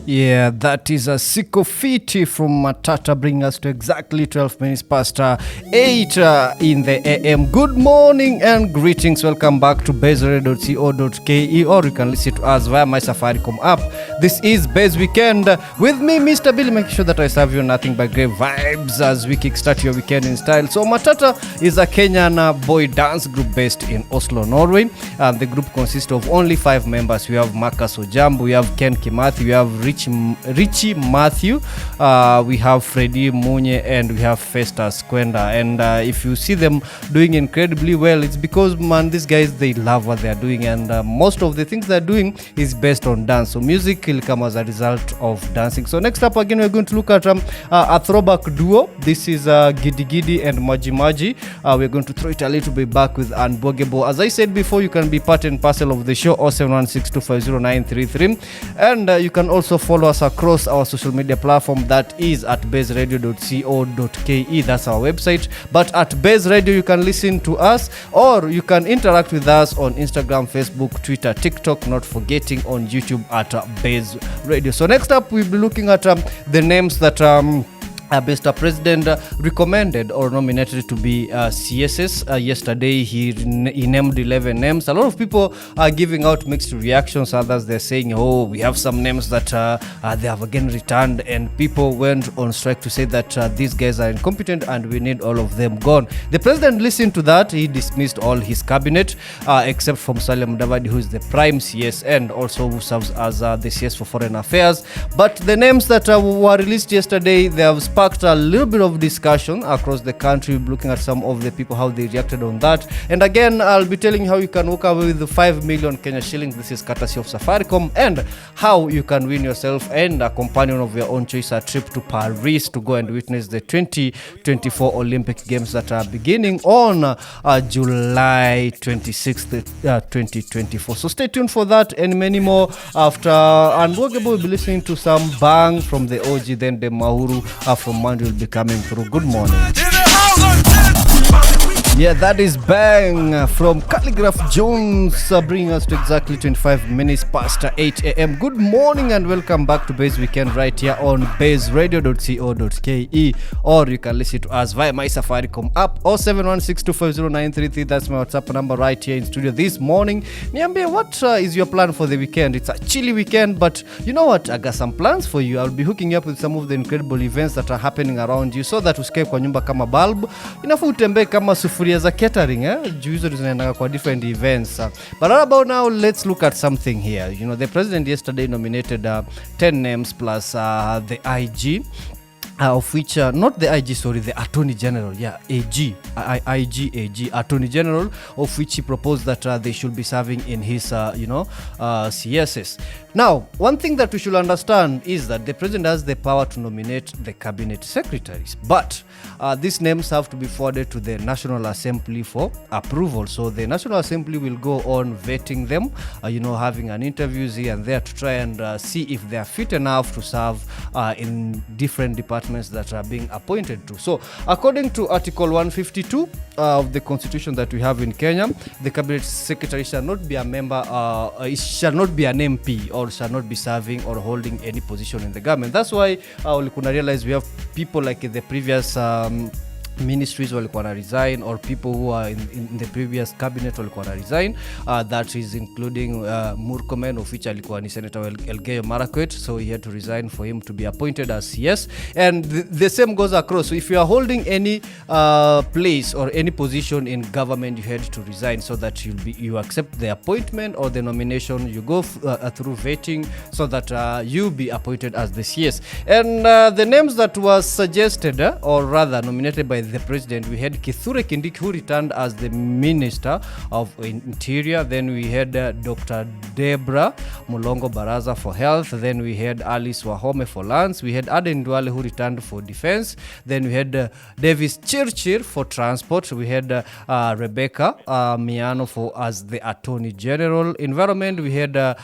Yeah, that is a Sikofiti from Matata, bringing us to exactly 12 minutes past 8 in the AM. Good morning and greetings. Welcome back to bazeradio.co.ke, or you can listen to us via my Safaricom app. This is Baze Weekend with me, Mr. Billy, making sure that I serve you nothing but great vibes as we kickstart your weekend in style. So Matata is a Kenyan boy dance group based in Oslo, Norway. The group consists of only 5 members. We have Marcus Ojambo, we have Ken Kimathi, we have Richie Matthew, we have Freddie Munye, and we have Festus Kwenda. And if you see them doing incredibly well, it's because, man, these guys, they love what they're doing, and most of the things they're doing is based on dance. So music will come as a result of dancing. So next up again, we're going to look at a throwback duo. This is Gidi Gidi and Maji Maji. We're going to throw it a little bit back with Unbogable. As I said before, you can be part and parcel of the show, 0716250933, and you can also follow us across our social media platform, that is at bazeradio.co.ke. That's our website. But at Baze Radio, you can listen to us, or you can interact with us on Instagram, Facebook, Twitter, TikTok, not forgetting on YouTube at Baze Radio. So next up, we'll be looking at the names that Mr. President recommended or nominated to be CSS. Yesterday, he named 11 names. A lot of people are giving out mixed reactions. Others, they're saying, oh, we have some names that they have again returned. And people went on strike to say that these guys are incompetent and we need all of them gone. The president listened to that. He dismissed all his cabinet, except from Salim Davadi, who is the prime CS and also who serves as the CS for Foreign Affairs. But the names that were released yesterday, they have sparked a little bit of discussion across the country, looking at some of the people, how they reacted on that. And again, I'll be telling you how you can walk away with the 5 million Kenya shillings. This is courtesy of Safaricom, and how you can win yourself and a companion of your own choice a trip to Paris to go and witness the 2024 Olympic Games that are beginning on July 26th, 2024. So stay tuned for that and many more. After Unworkable, we'll be listening to some bang from the OG, then the Mahuru from Monday will be coming through. Good morning. Yeah, that is Bang from Calligraph Jones, bringing us to exactly 25 minutes past 8 a.m. Good morning and welcome back to Baze Weekend right here on bazeradio.co.ke, or you can listen to us via my Safaricom app, 0716250933. That's my WhatsApp number right here in studio this morning. Niambie, what is your plan for the weekend? It's a chilly weekend, but you know what? I got some plans for you. I'll be hooking you up with some of the incredible events that are happening around you, so that usikae kwa nyumba kama bulb, inafaa utembee kama sufuria za catering, juu hizo zinaenda kwa different events. But right about now, let's look at something here. You know, the president yesterday nominated 10 names plus the IG. Of which, not the IG, sorry, the Attorney General, AG, Attorney General, of which he proposed that they should be serving in his, CSS. Now, one thing that we should understand is that the president has the power to nominate the cabinet secretaries, but these names have to be forwarded to the National Assembly for approval. So the National Assembly will go on vetting them, having an interviews here and there to try and see if they are fit enough to serve in different departments that are being appointed to. So according to Article 152 of the Constitution that we have in Kenya, the cabinet secretary shall not be a member, shall not be an MP, or shall not be serving or holding any position in the government. That's why we could realize we have people like in the previous ministries walikuwa na resign, or people who are in the previous cabinet walikuwa na resign. That is including Murkomen, of which alikuwa ni Senator Elgeyo Marakwet, so he had to resign for him to be appointed as CS. And the same goes across. So if you are holding any place or any position in government, you had to resign so that you accept the appointment or the nomination. You go through vetting so that you be appointed as the CS. And the names that was suggested, or rather nominated by the president, we had Kithure Kindiki, who returned as the Minister of Interior. Then we had Dr. Deborah Mulongo Baraza for Health. Then we had Alice Wahome for Lands. We had Aden Duale, who returned for Defense. Then we had Davis Chirchir for Transport. We had Rebecca Miano as the Attorney General. Environment, we had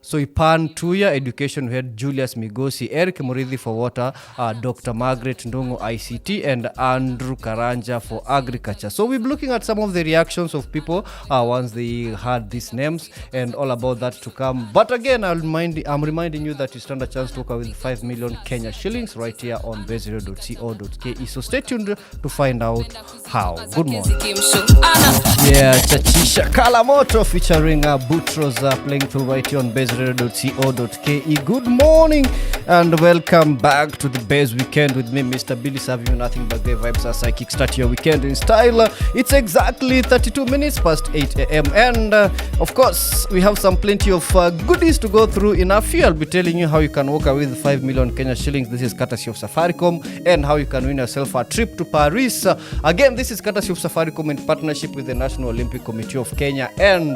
Soipan Tuya, education, we had Julius Migosi, Eric Muridhi for water, Dr. Margaret Ndungu ICT, and Andrew Karanja for agriculture. So we'll be looking at some of the reactions of people once they heard these names, and all about that to come. But again, I'm reminding you that you stand a chance to walk away with 5 million Kenya shillings right here on bazeradio.co.ke. So stay tuned to find out how. Good morning. Yeah, Chachisha Kalamoto featuring Boutros playing through right here on bazeradio.co.ke. Good morning and welcome back to the Baze Weekend with me, Mr. Billy, serving you nothing but great vibes as I kickstart your weekend in style. It's exactly 32 minutes past 8 a.m. and of course, we have plenty of goodies to go through. In a few, I'll be telling you how you can walk away with 5 million Kenya shillings. This is courtesy of Safaricom, and how you can win yourself a trip to Paris. Again, this is courtesy of Safaricom in partnership with the National Olympic Committee of Kenya and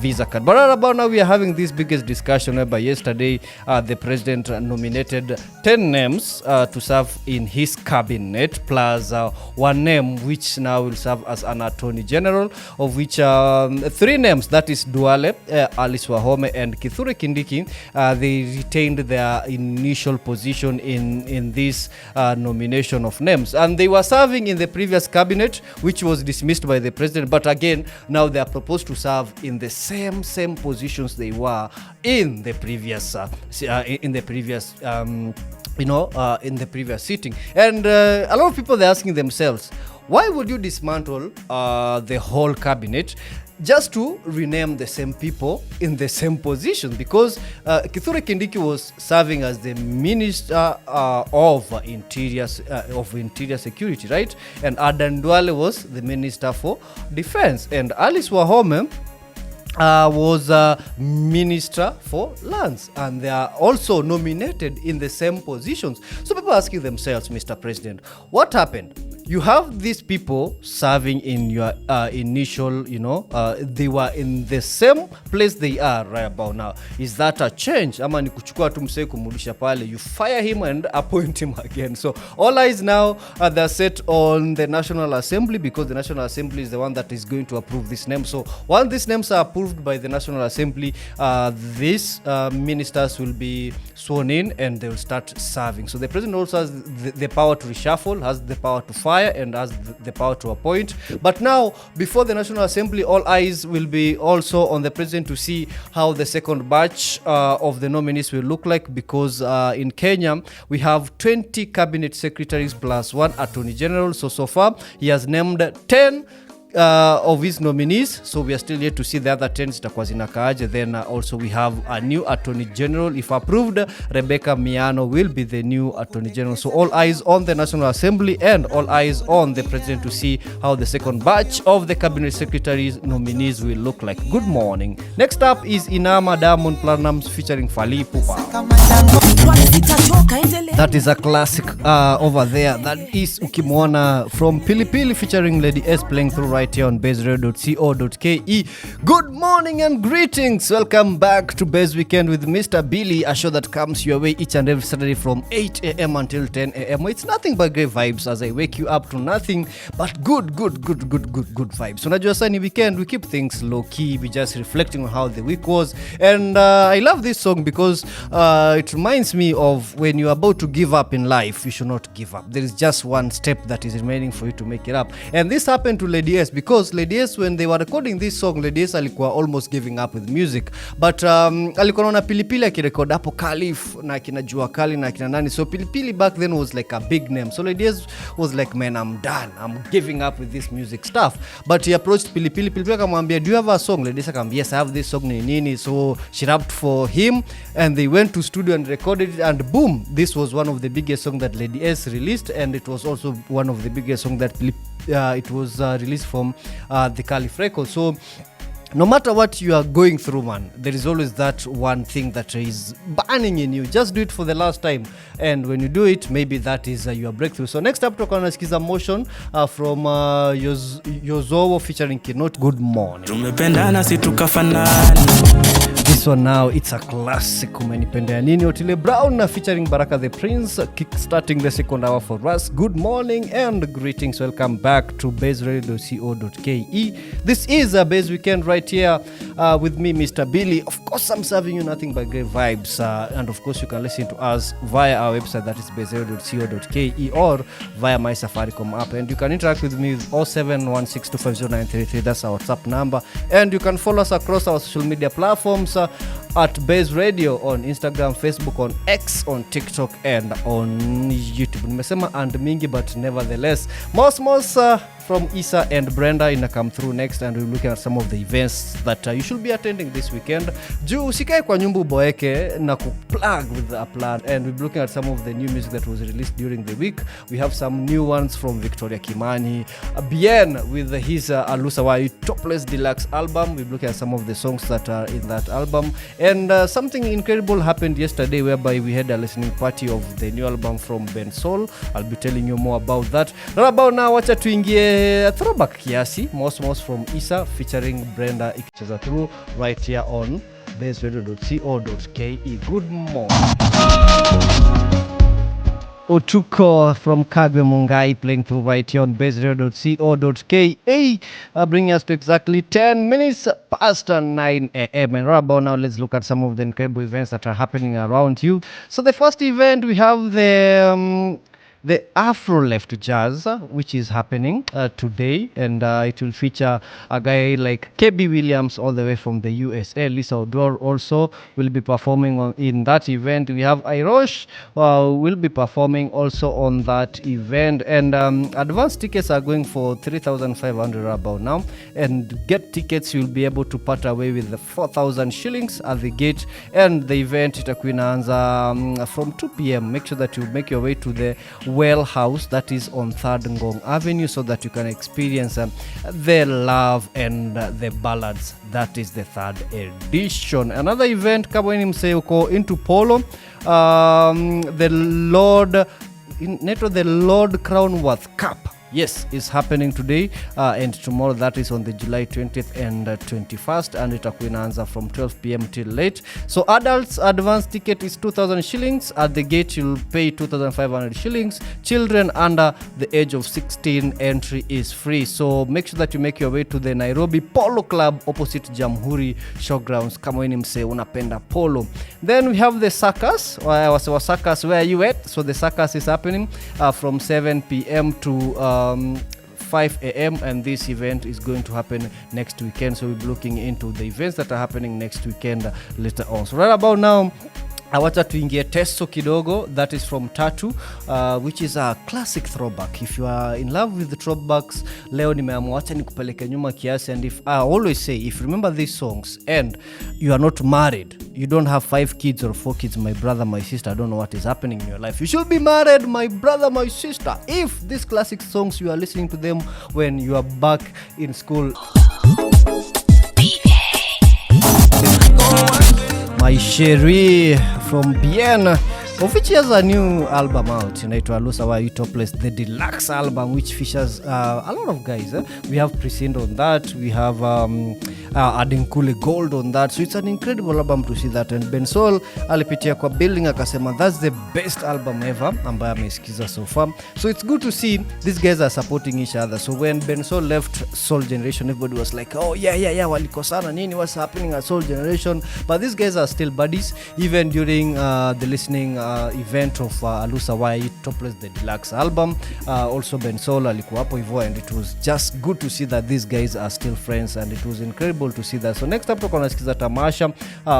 Visa Card. But right about now, we are having this biggest discussion whereby yesterday the president nominated 10 names to serve in his cabinet, plus one name which now will serve as an attorney general, of which 3 names, that is Duale, Alice Wahome, and Kithure Kindiki. They retained their initial position in this nomination of names, and they were serving in the previous cabinet, which was dismissed by the president. But again, now they are proposed to serve in the same positions they were in the previous in the previous sitting. And a lot of people, they're asking themselves, why would you dismantle the whole cabinet just to rename the same people in the same position? Because Kithure Kindiki was serving as the Minister of Interior Security, right? And Adan Duale was the Minister for Defense, and Alice Wahome was Minister for Lands, and they are also nominated in the same positions. So people are asking themselves, Mr. President, what happened? You have these people serving in your initial, they were in the same place they are right about now. Is that a change? Ama ni kuchukua tu msee kumrudisha pale, you fire him and appoint him again. So all eyes now they're set on the National Assembly, because the National Assembly is the one that is going to approve this name. So once these names are approved by the National Assembly, these ministers will be sworn in and they will start serving. So the president also has the power to reshuffle, has the power to fire, and has the power to appoint. But now, before the National Assembly, all eyes will be also on the president to see how the second batch of the nominees will look like, because in Kenya we have 20 cabinet secretaries plus 1 attorney general. So far he has named 10 of his nominees, so we are still yet to see the other 10 zitakuwa zinakaaje. Then also we have a new attorney general. If approved, Rebecca Miano will be the new attorney general. So all eyes on the National Assembly and all eyes on the president to see how the second batch of the cabinet secretaries nominees will look like. Good morning. Next up is Inama Diamond Platnumz featuring Fally Ipupa. That is a classic over there. That is Ukimwona from Pilipili featuring Lady S, playing through right here on bazeradio.co.ke. Good morning and greetings. Welcome back to Baze Weekend with Mr. Billy, a show that comes your way each and every Saturday from 8 a.m. until 10 a.m. It's nothing but great vibes as I wake you up to nothing but good vibes. So unajua sasa ni weekend, we keep things low key, we just reflecting on how the week was. And I love this song because it reminds me of when you're about to give up in life, you should not give up. There is just one step that is remaining for you to make it up. And this happened to Lady S, because Lady S, when they were recording this song, Lady S alikuwa almost giving up with music. But alikuwa naona Pilipili akirecord hapo Khalif na kina Jua Kali na kina nani. So Pilipili back then was like a big name. So Lady S was like, man, I'm done. I'm giving up with this music stuff. But he approached Pilipili. Pilipili akamwambia, do you have a song? Lady S akamwambia, yes, I have this song nini. So she rapped for him and they went to studio and recorded it, and boom, this was one of the biggest songs that Lady S released, and it was also one of the biggest songs that it was released from the Khalif record. So no matter what you are going through, man, there is always that one thing that is burning in you. Just do it for the last time, and when you do it, maybe that is your breakthrough. So next up, tutakuwa nasikiza Motion from Yozowo featuring Kinot. Good morning. Tumependana si tukafanana. This This one now, it's a classic. Umenipendea nini? Otile Brown featuring Baraka the Prince, kickstarting the second hour for us. Good morning and greetings. Welcome back to bazeradio.co.ke. This is a Baze Weekend right here with me, Mr. Billy. Of course, I'm serving you nothing but great vibes. And of course, you can listen to us via our website, that is bazeradio.co.ke, or via my Safaricom app. And you can interact with me with 0716250933. That's our WhatsApp number. And you can follow us across our social media platforms at Baze Radio on Instagram, Facebook, on X, on TikTok, and on YouTube. Nimesema and mingi, but nevertheless, most from Isa and Brenda in come through next, and we're looking at some of the events that you should be attending this weekend. Juu usikae kwa nyumbu boeke na kuplug with a plan, and we're looking at some of the new music that was released during the week. We have some new ones from Victoria Kimani, Bien with his Alusa Wai Topless Deluxe album. We're looking at some of the songs that are in that album, and something incredible happened yesterday whereby we had a listening party of the new album from Ben Sol. I'll be telling you more about that. Right about now, wacha tuingie throwback kiasi, most from Isa featuring Brenda ikicheza through right here on bazeradio.co.ke. Good morning. Otuko from Kagwe Mungai playing through right here on bazeradio.co.ke, bringing us to exactly 10 minutes past 9 a.m. And right about now, let's look at some of the incredible events that are happening around you. So the first event, we have the Afro Left Jazz, which is happening today, and it will feature a guy like KB Williams all the way from the USA. Lisa Odor also will be performing in that event. We have Irosh will be performing also on that event, and advance tickets are going for 3,500 about now, and get tickets you'll be able to part away with the 4,000 shillings at the gate. And the event itakuwa inaanza from 2 p.m. Make sure that you make your way to the Well House, that is on 3rd Ngong Avenue, so that you can experience the love and the ballads. That is the 3rd edition. Another event, kama ni mse uko into polo, the Lord Crownworth Cup, yes, is happening today and tomorrow. That is on the July 20th and 21st, and itakuwa inaanza from 12 p.m. till late. So adults advance ticket is 2,000 shillings. At the gate you'll pay 2,500 shillings. Children under the age of 16, entry is free. So make sure that you make your way to the Nairobi Polo Club opposite Jamhuri Showgrounds kama wewe ni mse unapenda polo. Then we have the circus. Circus, where are you at? So the circus is happening from 7 p.m. to 5 a.m. and this event is going to happen next weekend. So we'll be looking into the events that are happening next weekend later on. So right about now, awacha tuingie testo kidogo, that is from Tatu, which is a classic throwback. If you are in love with the throwbacks, leo nimeamua wacha nikupeleke nyuma kiasi. And if I always say, if you remember these songs and you are not married, you don't have 5 kids or 4 kids, my brother, my sister, I don't know what is happening in your life. You should be married, my brother, my sister, if these classic songs, you are listening to them when you are back in school. My Cherie from Bien, of which has a new album out, inaitwa Alusa Wai Topless, the deluxe album, which features a lot of guys. We have Prisindo on that, we have Adinkule Gold on that. So it's an incredible album to see that. And Ben Sol alipitia kwa building akasema that's the best album ever ambayo amesikiza so far. So it's good to see these guys are supporting each other. So when Ben Sol left Soul Generation, everybody was like, oh yeah, walikosana nini, what's happening at Soul Generation? But these guys are still buddies, even during the listening event of Alusa Wai Topless, the deluxe album. Also Ben Sol alikuwa hapo hivyo, and it was just good to see that these guys are still friends, and it was incredible to see that. So next up tuko nasikiza Tamasha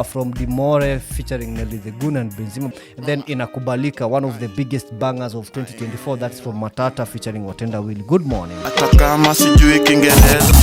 from Dimore featuring Nelly the Goon and Benzima. And then Inakubalika, one of the biggest bangers of 2024, that's from Matata featuring Watenda Willy. Good morning. Atakama sijui Kiingereza.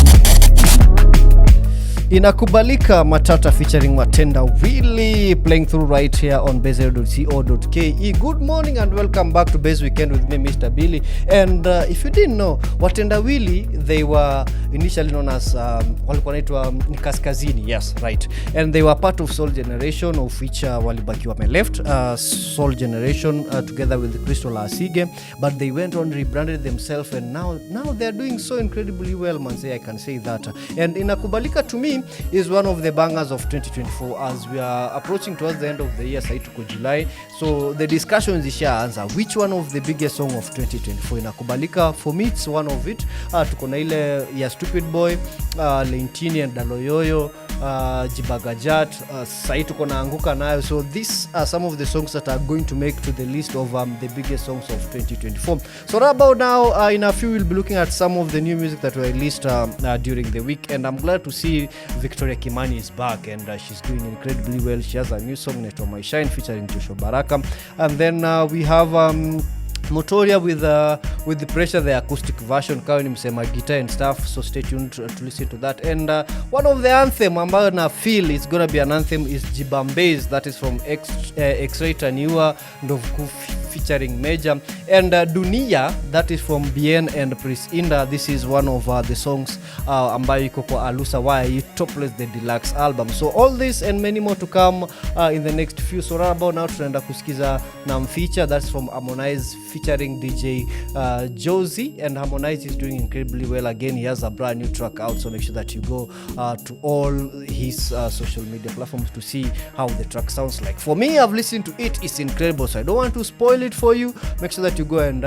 Inakubalika, Matata featuring Watenda Willy, playing through right here on bazeradio.co.ke. Good morning and welcome back to Baze Weekend with me, Mr. Billy. And if you didn't know, Watenda Willy, they were initially known as walikuwa naitwa Kaskazini, yes, right. And they were part of Soul Generation, of which walibaki left Soul Generation together with Crystal Asige, but they went on, rebranded themselves, and now they are doing so incredibly well, man. I can say that. And Inakubalika, to me, me is one of the bangers of 2024 as we are approaching towards the end of the year. Saituko July, so the discussion is answer which one of the biggest song of 2024 inakubalika. For me it's one of it. Tuko na ile ya Stupid Boy, Lentini and Daloyoyo, Jibagajat, Saituko na Anguka nayo. So these are some of the songs that are going to make to the list of the biggest songs of 2024. So right about now, in a few we'll be looking at some of the new music that were released during the week, and I'm glad to see Victoria Kimani is back, and she's doing incredibly well. She has a new song named My Shine featuring Joshua Baraka, and then we have Motoria with the Pressure, the acoustic version, kawa ni msema guitar and stuff, so stay tuned to listen to that. And one of the anthem ambayo na feel is gonna be an anthem is Baze, that is from X-Ray Taniwa Ndovuku featuring Major, and Dunia, that is from Bien and Pris Inda. This is one of the songs ambayo iko kwa Alusa Wai Topless the deluxe album. So all this and many more to come in the next few. So right about now tunaenda kusikiza na feature, that's from Harmonize featuring DJ Josie, and Harmonize is doing incredibly well. Again, he has a brand new track out, so make sure that you go to all his social media platforms to see how the track sounds like. For me, I've listened to it, it's incredible, so I don't want to spoil it for you. Make sure that you go and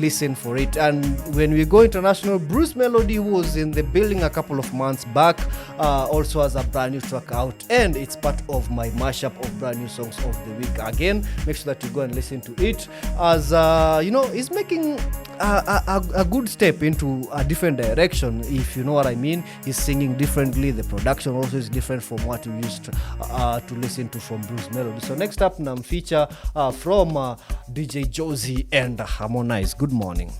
listen for it. And when we go international, Bruce Melody, who was in the building a couple of months back, also has a brand new track out, and it's part of my mashup of brand new songs of the week. Again, make sure that you go and listen to it, as he's making a good step into a different direction, if you know what I mean. He's singing differently, the production also is different from what you used to listen to from Bruce Melody. So next up, nam feature from DJ Josie and Harmonize. Good morning.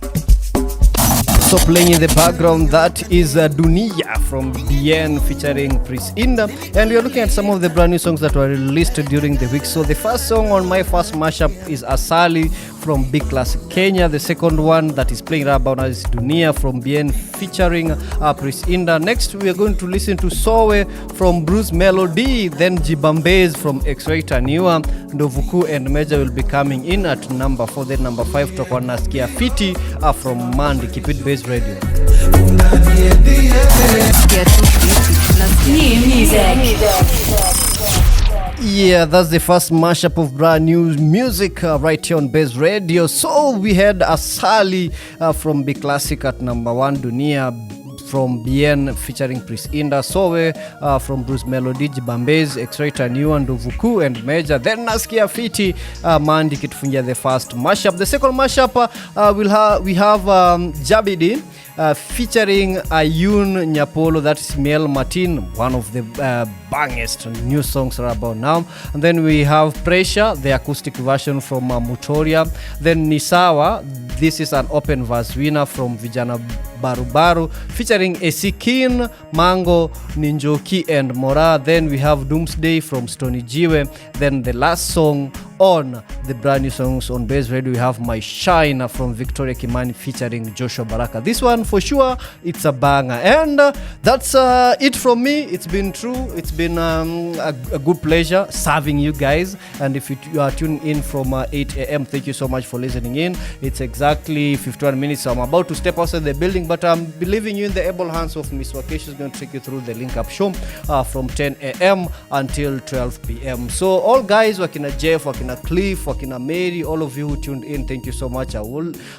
So playing in the background, that is Dunia from Bien featuring Pris Inda, and we are looking at some of the brand new songs that were released during the week. So the first song on my first mashup is Asali from Big Classic Kenya. The second one that is playing right about now is Dunia from Bien featuring Pris Inda. Next we are going to listen to Sowe from Bruce Melody, then Baze from X-Ray Taniwa, Ndovuku and Major will be coming in at number 4. Then number 5 tutakuwa nasikia Fiti from Mandi. Keep it Baze Radio. New music. Yeah, that's the first mashup of brand new music right here on Baze Radio. So we had Asali from Big Classic at number 1, Dunia from Bien featuring Pris Inda, Sowe from Bruce Melody, Baze, X-Ray Taniwa, Ndovuku and Major. Then Naskia Fiti, Mandi kitufungia the first mashup. The second mashup we have Jabidi featuring Ayun Nyapolo, that is Miel Martin, one of the bangest new songs right about now. And then we have Pressure, the acoustic version from Motoria. Then Nisawa, this is an open verse winner from Vijana Barubaru featuring Esikin, Mango, Ninjoki and Mora. Then we have Doomsday from Stony Jiwe. Then the last song on the brand new songs on Baze Radio, we have My Shine from Victoria Kimani featuring Joshua Baraka. This one for sure, it's a banger. And that's it from me. It's been true. It's been a good pleasure serving you guys. And if you are tuning in from 8 a.m., thank you so much for listening in. It's exactly 51 minutes. So I'm about to step outside the building, but I'm believing you in the able hands of Miss Wakesh. She's going to take you through the link up show from 10 a.m. until 12 p.m. So all guys, wakina Jeff, wakina Cliff, wakina Mary, all of you who tuned in, thank you so much. I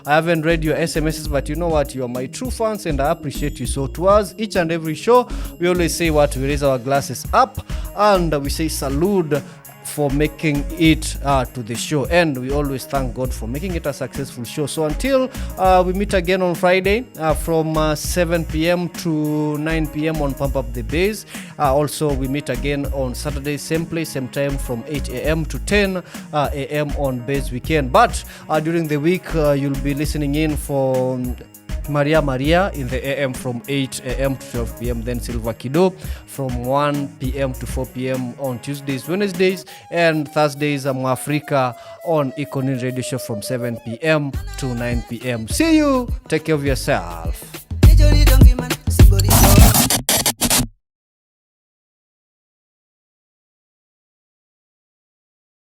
haven't read your SMSs, but you know what, you are my true fans and I appreciate you. So to us, each and every show, we always say what, we raise our glasses up and we say salute for making it to the show, and we always thank God for making it a successful show. So until we meet again on Friday from 7 p.m. to 9 p.m. on Pump Up the Baze. Also we meet again on Saturday, same place, same time from 8 a.m. to 10 a.m. on Baze Weekend. But during the week you'll be listening in for Maria in the AM from 8 a.m. to 12 p.m. Then Silva Kido from 1 p.m. to 4 p.m. on Tuesdays, Wednesdays, and Thursdays Africa on Ikonin Radio Show from 7 p.m. to 9 p.m. See you. Take care of yourself.